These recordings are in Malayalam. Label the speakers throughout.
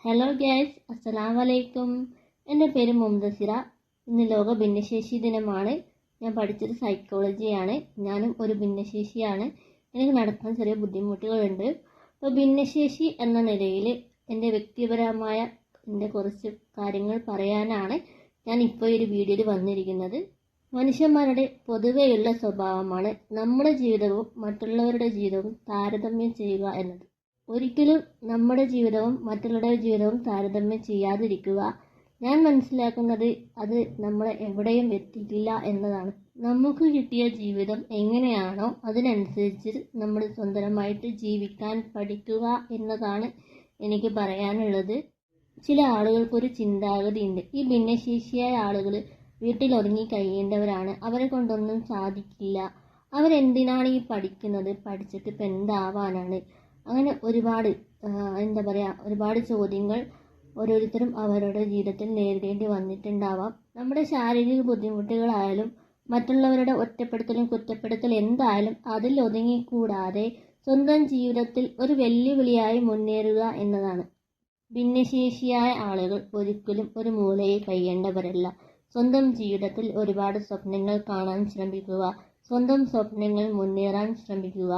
Speaker 1: ഹലോ ഗൈസ്, അസ്സലാമു അലൈക്കും. എൻ്റെ പേര് മുംതസിറ. ഇന്ന് ലോക ഭിന്നശേഷി ദിനമാണ്. ഞാൻ പഠിച്ചത് സൈക്കോളജിയാണ്. ഞാനും ഒരു ഭിന്നശേഷിയാണ്. എനിക്ക് നടക്കാൻ ചെറിയ ബുദ്ധിമുട്ടുകളുണ്ട്. അപ്പോൾ ഭിന്നശേഷി എന്ന നിലയിൽ എൻ്റെ വ്യക്തിപരമായ എൻ്റെ കുറച്ച് കാര്യങ്ങൾ പറയാനാണ് ഞാൻ ഇപ്പോൾ ഒരു വീഡിയോയിൽ വന്നിരിക്കുന്നത്. മനുഷ്യന്മാരുടെ പൊതുവെയുള്ള സ്വഭാവമാണ് നമ്മുടെ ജീവിതവും മറ്റുള്ളവരുടെ ജീവിതവും താരതമ്യം ചെയ്യുക എന്നത്. ഒരിക്കലും നമ്മുടെ ജീവിതവും മറ്റുള്ളവരുടെ ജീവിതവും താരതമ്യം ചെയ്യാതിരിക്കുക. ഞാൻ മനസ്സിലാക്കുന്നത് അത് നമ്മളെ എവിടെയും എത്തിക്കില്ല എന്നതാണ്. നമുക്ക് കിട്ടിയ ജീവിതം എങ്ങനെയാണോ അതിനനുസരിച്ച് നമ്മൾ സ്വന്തമായിട്ട് ജീവിക്കാൻ പഠിക്കുക എന്നതാണ് എനിക്ക് പറയാനുള്ളത്. ചില ആളുകൾക്കൊരു ചിന്താഗതിയുണ്ട്, ഈ ഭിന്നശേഷിയായ ആളുകൾ വീട്ടിൽ ഒതുങ്ങി കഴിയേണ്ടവരാണ്, അവരെ കൊണ്ടൊന്നും സാധിക്കില്ല, അവരെന്തിനാണ് ഈ പഠിക്കുന്നത്, പഠിച്ചിട്ട് ഇപ്പം എന്താവാനാണ്. അങ്ങനെ ഒരുപാട് ഒരുപാട് ചോദ്യങ്ങൾ ഓരോരുത്തരും അവരുടെ ജീവിതത്തിൽ നേരിടേണ്ടി വന്നിട്ടുണ്ടാവാം. നമ്മുടെ ശാരീരിക ബുദ്ധിമുട്ടുകളായാലും മറ്റുള്ളവരുടെ ഒറ്റപ്പെടുത്തലും കുറ്റപ്പെടുത്തലും എന്തായാലും അതിൽ ഒതുങ്ങിക്കൂടാതെ സ്വന്തം ജീവിതത്തിൽ ഒരു വെല്ലുവിളിയായി മുന്നേറുക എന്നതാണ്. ഭിന്നശേഷിയായ ആളുകൾ ഒരിക്കലും ഒരു മൂലയിൽ കഴിയേണ്ടവരല്ല. സ്വന്തം ജീവിതത്തിൽ ഒരുപാട് സ്വപ്നങ്ങൾ കാണാൻ ശ്രമിക്കുക, സ്വന്തം സ്വപ്നങ്ങൾ മുന്നേറാൻ ശ്രമിക്കുക.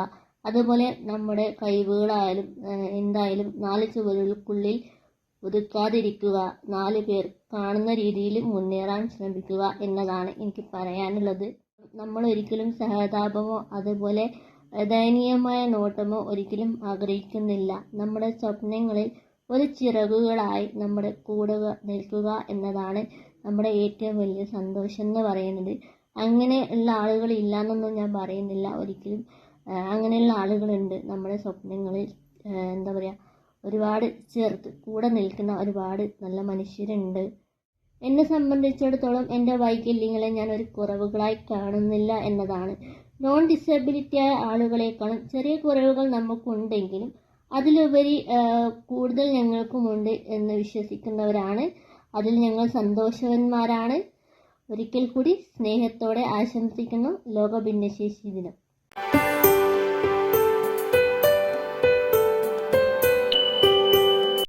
Speaker 1: അതുപോലെ നമ്മുടെ കഴിവുകളായാലും എന്തായാലും 4 ചുവരുകൾക്കുള്ളിൽ ഒതുക്കാതിരിക്കുക, 4 പേർ കാണുന്ന രീതിയിൽ മുന്നേറാൻ ശ്രമിക്കുക എന്നതാണ് എനിക്ക് പറയാനുള്ളത്. നമ്മൾ ഒരിക്കലും സഹതാപമോ അതുപോലെ ദയനീയമായ നോട്ടമോ ഒരിക്കലും ആഗ്രഹിക്കുന്നില്ല. നമ്മുടെ സ്വപ്നങ്ങളിൽ ഒരു ചിറകുകളായി നമ്മുടെ കൂടെ നിൽക്കുക എന്നതാണ് നമ്മുടെ ഏറ്റവും വലിയ സന്തോഷം എന്ന് പറയുന്നത്. അങ്ങനെയുള്ള ആളുകൾ ഇല്ലയെന്നൊന്നും ഞാൻ പറയുന്നില്ല, ഒരിക്കലും അങ്ങനെയുള്ള ആളുകളുണ്ട്. നമ്മുടെ സ്വപ്നങ്ങളിൽ ഒരുപാട് ചേർത്ത് കൂടെ നിൽക്കുന്ന ഒരുപാട് നല്ല മനുഷ്യരുണ്ട്. എന്നെ സംബന്ധിച്ചിടത്തോളം എൻ്റെ വൈകല്യങ്ങളെ ഞാൻ ഒരു കുറവുകളായി കാണുന്നില്ല എന്നതാണ്. നോൺ ഡിസബിലിറ്റി ആയ ആളുകളെക്കാളും ചെറിയ കുറവുകൾ നമുക്കുണ്ടെങ്കിലും അതിലുപരി കൂടുതൽ ഞങ്ങൾക്കുമുണ്ട് എന്ന് വിശ്വസിക്കുന്നവരാണ്. അതിൽ ഞങ്ങൾ സന്തോഷവാന്മാരാണ്. ഒരിക്കൽ കൂടി സ്നേഹത്തോടെ ആശംസിക്കുന്നു ലോക ഭിന്നശേഷി ദിനം.